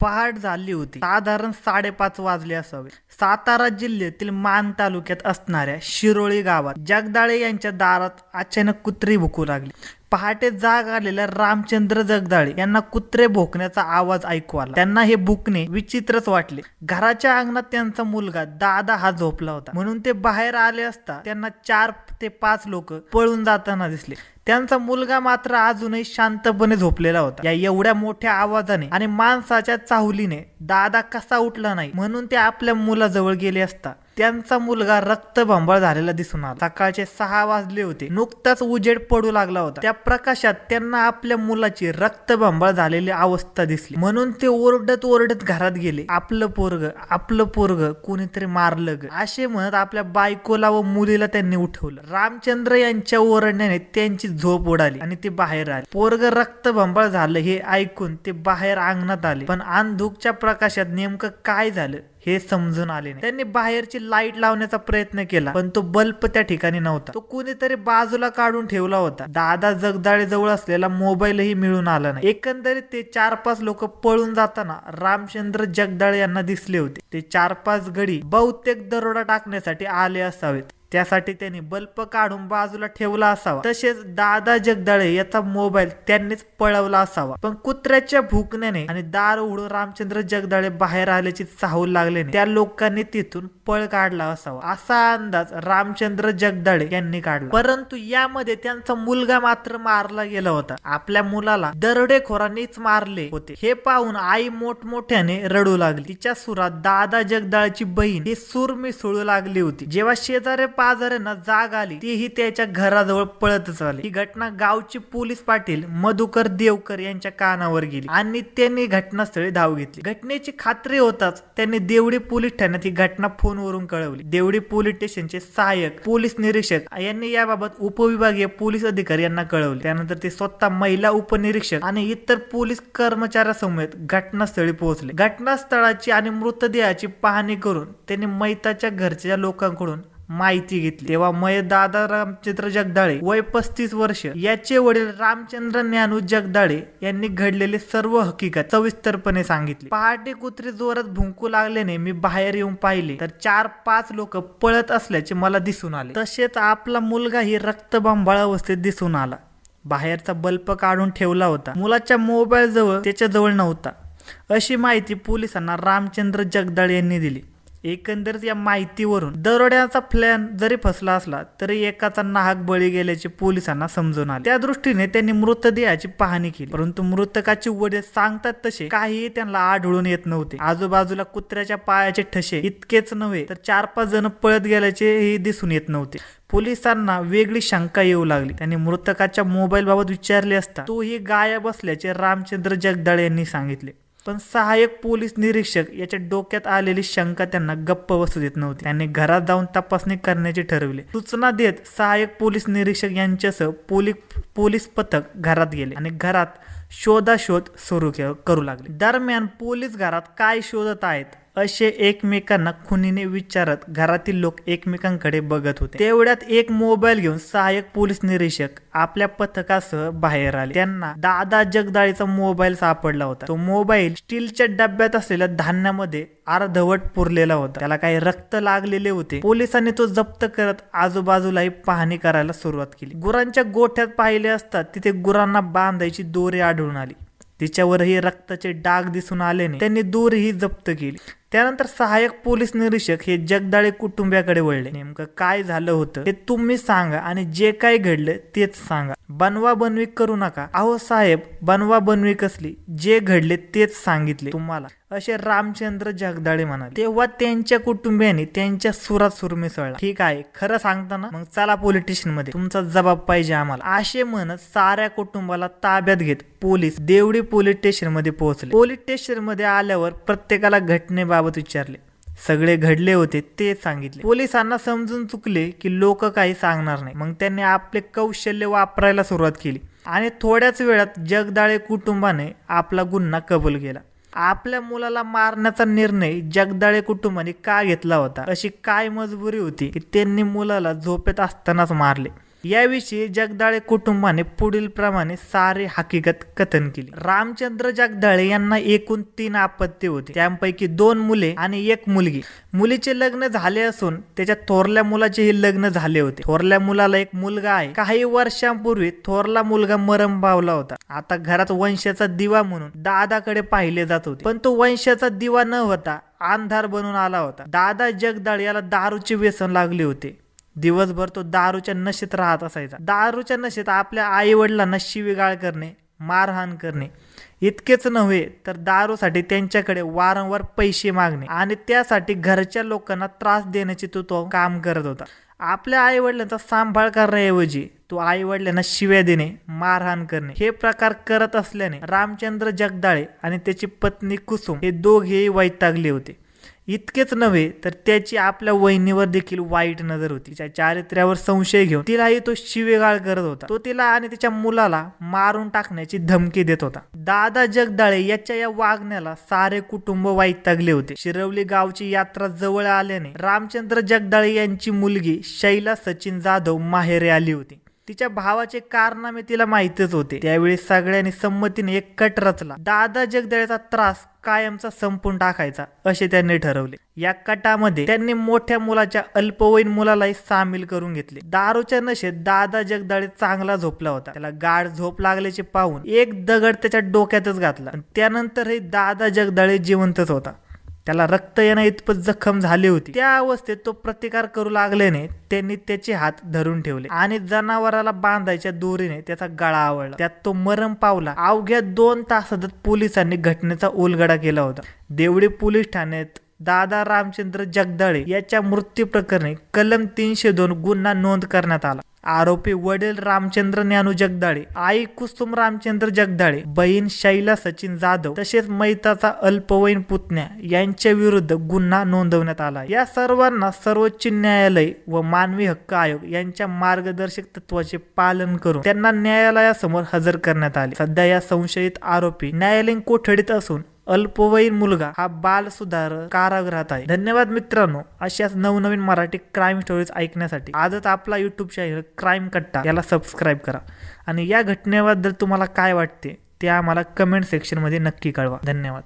पहाट झाली होती. साधारण 5:30 वाजले असावे. सातारा जिल्ह्यातील मान तालुक्यात असणाऱ्या शिरोळी गावात जगदाळे यांच्या दारात अचानक कुत्री भुकू लागली. पहाटे जाग आलेल्या रामचंद्र जगदाळे यांना कुत्रे भोकण्याचा आवाज ऐकू आला. त्यांना हे भुकणे विचित्रच वाटले. घराच्या अंगणात त्यांचा मुलगा दादा हा झोपला होता, म्हणून ते बाहेर आले असता त्यांना 4 ते 5 लोक पळून जाताना दिसले. त्यांचा मुलगा मात्र अजूनही शांतपणे झोपलेला होता. या एवढ्या मोठ्या आवाजाने आणि माणसाच्या चाहुलीने दादा कसा उठला नाही म्हणून ते आपल्या मुलाजवळ गेले असता त्यांचा मुलगा रक्तबंबाळ झालेला दिसून आला. सकाळचे 6 वाजले होते. नुकताच उजेड पडू लागला होता. त्या प्रकाशात त्यांना आपल्या मुलाची रक्तबंबाळ झालेली अवस्था दिसली, म्हणून ते ओरडत ओरडत घरात गेले. आपलं पोरग कोणीतरी मारलं ग, असे म्हणत आपल्या बायकोला व मुलीला त्यांनी उठवलं. रामचंद्र यांच्या ओरडण्याने त्यांची झोप उडाली आणि ते बाहेर आले. पोरग रक्तबंबाळ झालं हे ऐकून ते बाहेर अंगणात आले, पण अंधुकच्या प्रकाशात नेमकं काय झालं हे समजून आले नाही. त्यांनी बाहेरची लाईट लावण्याचा प्रयत्न केला, पण तो बल्ब त्या ठिकाणी नव्हता. तो कुणीतरी बाजूला काढून ठेवला होता. दादा जगदाळे जवळ असलेला मोबाईलही मिळून आला नाही. एकंदरीत ते 4-5 लोक पळून जाताना रामचंद्र जगदाळे यांना दिसले होते. ते 4-5 गडी बहुतेक दरोडा टाकण्यासाठी आले असावेत. त्यासाठी त्यांनी बल्ब काढून बाजूला ठेवला असावा. तसेच दादा जगदाळे याचा मोबाईल त्यांनीच पळवला असावा. पण कुत्र्याच्या भुकण्याने आणि दार उघडून रामचंद्र जगदाळे बाहेर आल्याची चाहूल लागल्याने त्या लोकांनी तिथून पळ काढला असावा, असा अंदाज रामचंद्र जगदाळे यांनी काढला. परंतु यामध्ये त्यांचा मुलगा मात्र मारला गेला होता. आपल्या मुलाला दरोडेखोरांनीच मारले होते हे पाहून आई मोठमोठ्याने रडू लागली. तिच्या सुरात दादा जगदाळेची बहीण ही सूर मिसळू लागली होती. जेव्हा शेजारी पाजाऱ्यांना जाग आली तीही त्याच्या घराजवळ पळतच आली. ही घटना गावचे पोलीस पाटील मधुकर देवकर यांच्या कानावर गेली आणि त्यांनी घटनास्थळी धाव घेतली. घटनेची खात्री होताच त्यांनी देवडी पोलीस ठाण्यात ही घटना फोनवरून कळवली. देवडी पोलीस स्टेशनचे सहाय्यक पोलीस निरीक्षक यांनी याबाबत उपविभागीय पोलीस अधिकारी यांना कळवले. त्यानंतर ते स्वतः महिला उपनिरीक्षक आणि इतर पोलीस कर्मचाऱ्यासमवेत घटनास्थळी पोहोचले. घटनास्थळाची आणि मृतदेहाची पाहणी करून त्यांनी मैताच्या घरच्या लोकांकडून माहिती घेतली. तेव्हा मय दादा रामचंद्र जगदाळे वय 35 वर्ष याचे वडील रामचंद्र ज्ञानू जगदाळे यांनी घडलेले सर्व हकीकत सविस्तरपणे सांगितली. पहाटे कुत्री जोरात भुंकू लागल्याने मी बाहेर येऊन पाहिले तर 4-5 लोक पळत असल्याचे मला दिसून आले. तसेच आपला मुलगाही रक्तबंबाळ अवस्थेत दिसून आला. बाहेरचा बल्ब काढून ठेवला होता. मुलाच्या मोबाईल जवळ त्याच्याजवळ नव्हता, अशी माहिती पोलिसांना रामचंद्र जगदाळे यांनी दिली. एकंदरीत या माहितीवरून दरोड्याचा प्लॅन जरी फसला असला तरी एकाचा नाहक बळी गेल्याचे पोलिसांना समजून आले. त्या दृष्टीने त्यांनी मृतदेहाची पाहणी केली, परंतु मृतकाचे वडील सांगतात तसे काहीही त्यांना आढळून येत नव्हते. आजूबाजूला कुत्र्याच्या पायाचे ठसे इतकेच नव्हे तर 4-5 जण पळत गेल्याचेही दिसून येत नव्हते. पोलिसांना वेगळी शंका येऊ लागली. त्यांनी मृतकाच्या मोबाईल बाबत विचारले असता तोही गायब असल्याचे रामचंद्र जगदाळे यांनी सांगितले. पण सहाय्यक पोलीस निरीक्षक याच्या डोक्यात आलेली शंका त्यांना गप्प बसू देत नव्हती. त्यांनी घरात जाऊन तपासणी करण्याचे ठरविले. सूचना देत सहाय्यक पोलीस निरीक्षक यांच्यासह पोलीस पथक घरात गेले आणि घरात शोधाशोध सुरू करू लागले. दरम्यान पोलीस घरात काय शोधत आहेत असे एकमेकांना खुनीने विचारत घरातील लोक एकमेकांकडे बघत होते. तेवढ्यात एक मोबाईल घेऊन सहाय्यक पोलीस निरीक्षक आपल्या पथकासह बाहेर आले. त्यांना दादा जगदाळेचा मोबाईल सापडला होता. तो मोबाईल स्टीलच्या डब्यात असलेल्या धान्यामध्ये अर्धवट पुरलेला होता. त्याला काही रक्त लागलेले होते. पोलिसांनी तो जप्त करत आजूबाजूलाही पाहणी करायला सुरुवात केली. गुरांच्या गोठ्यात पाहिले असता तिथे गुरांना बांधायची दोरी आढळून आली. तिच्यावरही रक्ताचे डाग दिसून आल्याने त्यांनी दोरीही जप्त केली. त्यानंतर सहाय्यक पोलीस निरीक्षक हे जगदाळे कुटुंबियाकडे वळले. नेमकं काय झालं होतं हे तुम्ही सांगा आणि जे काय घडलं तेच सांगा. बनवा बनवी करू नका. अहो साहेब, बनवा बनवी कसली, जे घडले तेच सांगितले तुम्हाला, असे रामचंद्र जगदाळे म्हणाले. तेव्हा त्यांच्या कुटुंबियांनी त्यांच्या सुरात सूर मिसळला. ठीक आहे, खरं सांगताना मग चला पोलीस स्टेशन मध्ये, तुमचा जबाब पाहिजे आम्हाला, असे म्हणत साऱ्या कुटुंबाला ताब्यात घेत पोलीस देवडी पोलीस स्टेशन मध्ये पोहोचले. पोलीस स्टेशन मध्ये आल्यावर प्रत्येकाला घटनेबाबत विचारले. सगळे घडले होते ते सांगितले. पोलिसांना समजून चुकले की लोक काही सांगणार नाही. मग त्यांनी आपले कौशल्य वापरायला सुरुवात केली आणि थोड्याच वेळात जगदाळे कुटुंबाने आपला गुन्हा कबूल केला. आपल्या मुलाला मारण्याचा निर्णय जगदाळे कुटुंबाने का घेतला होता, अशी काय मजबुरी होती की त्यांनी मुलाला झोपेत असतानाच मारले. याविषयी जगदाळे कुटुंबाने पुढील प्रमाणे सारी हकीकत कथन केली। रामचंद्र जगदाळे यांना एकूण 3 अपत्ये होते, त्यापैकी 2 मुले आणि 1 मुलगी। मुलीचे लग्न झाले असून त्याच्या थोरल्या मुलाचेही लग्न झाले होते। थोरल्या मुलाला एक मुलगा आहे। काही वर्षांपूर्वी थोरला मुलगा मरण पावला होता। आता घरात वंशाचा दिवा म्हणून दादाकडे पाहिले जात होते, पण तो वंशाचा दिवा न होता अंधार बनून आला होता। दादा जगदाळे याला दारूचे व्यसन लागले होते। दिवसभर तो दारूच्या नशेत राहत असायचा। दारूच्या नशेत आपल्या आई वडिलांना शिवीगाळ करणे, मारहाण करणे इतकेच नव्हे तर दारूसाठी त्यांच्याकडे वारंवार पैसे मागणे आणि त्यासाठी घरच्या लोकांना त्रास देण्याचे तो काम करत होता। आपल्या आई वडिलांचा सांभाळ करण्याऐवजी तो आई वडिलांना शिव्या देणे, मारहाण करणे हे प्रकार करत असल्याने रामचंद्र जगदाळे आणि त्याची पत्नी कुसुम हे दोघेही वैतागले होते। इतकेच नव्हे तर त्याची आपल्या वहिनीवर देखील वाईट नजर होती। तिच्या चारित्र्यावर संशय घेऊन तिलाही तो शिवेगाळ करत होता। तो तिला आणि तिच्या मुलाला मारून टाकण्याची धमकी देत होता। दादा जगदाळे याच्या या वागण्याला सारे कुटुंब वैतागले होते। शिरवली गावची यात्रा जवळ आल्याने रामचंद्र जगदाळे यांची मुलगी शैला सचिन जाधव माहेरी आली होती। तिच्या भावाचे कारनामे तिला माहितच होते। त्यावेळी सगळ्यांनी संमतीने एक कट रचला। दादा जगदाळेचा त्रास कायमचा संपून टाकायचा असे त्यांनी ठरवले। या कटामध्ये त्यांनी मोठ्या मुलाच्या अल्पवयीन मुलालाही सामील करून घेतले। दारूच्या नशेत दादा जगदाळे चांगला झोपला होता। त्याला गाढ झोप लागल्याचे पाहून एक दगड त्याच्या डोक्यातच घातला। त्यानंतरही दादा जगदाळे जिवंतच होता। त्याला रक्त येण्या इतपत जखम झाली होती। त्या अवस्थेत तो प्रतिकार करू लागल्याने त्यांनी त्याचे हात धरून ठेवले आणि जनावराला बांधायच्या दोरीने त्याचा गळा आवळला। त्यात तो मरण पावला। अवघ्या 2 तासातच पोलिसांनी घटनेचा उलगडा केला होता। देवडी पोलीस ठाण्यात दादा रामचंद्र जगदाळे याच्या मृत्यू प्रकरणी कलम 302 गुन्हा नोंद करण्यात आला। आरोपी वडील रामचंद्र ज्ञानू जगदाळे, आई कुसुम रामचंद्र जगदाळे, बहीण शैला सचिन जाधव तसेच मैताचा अल्पवयीन पुतण्या यांच्या विरुद्ध गुन्हा नोंदवण्यात आला। या सर्वांना सर्वोच्च न्यायालय व मानवी हक्क आयोग यांच्या मार्गदर्शक तत्वाचे पालन करून त्यांना न्यायालयासमोर हजर करण्यात आले। सध्या या संशयित आरोपी न्यायालयीन कोठडीत असून अल्पवयीन मुलगा हा बाल सुधारक कारागृहात आहे। धन्यवाद मित्रांनो, अशाच नवनवीन मराठी क्राईम स्टोरीज ऐकण्यासाठी आजच आपला YouTube चॅनल क्राईम कट्टा याला सबस्क्राईब करा आणि या घटनेबद्दल तुम्हाला काय वाटते ते आम्हाला कमेंट सेक्शन मध्ये नक्की कळवा। धन्यवाद।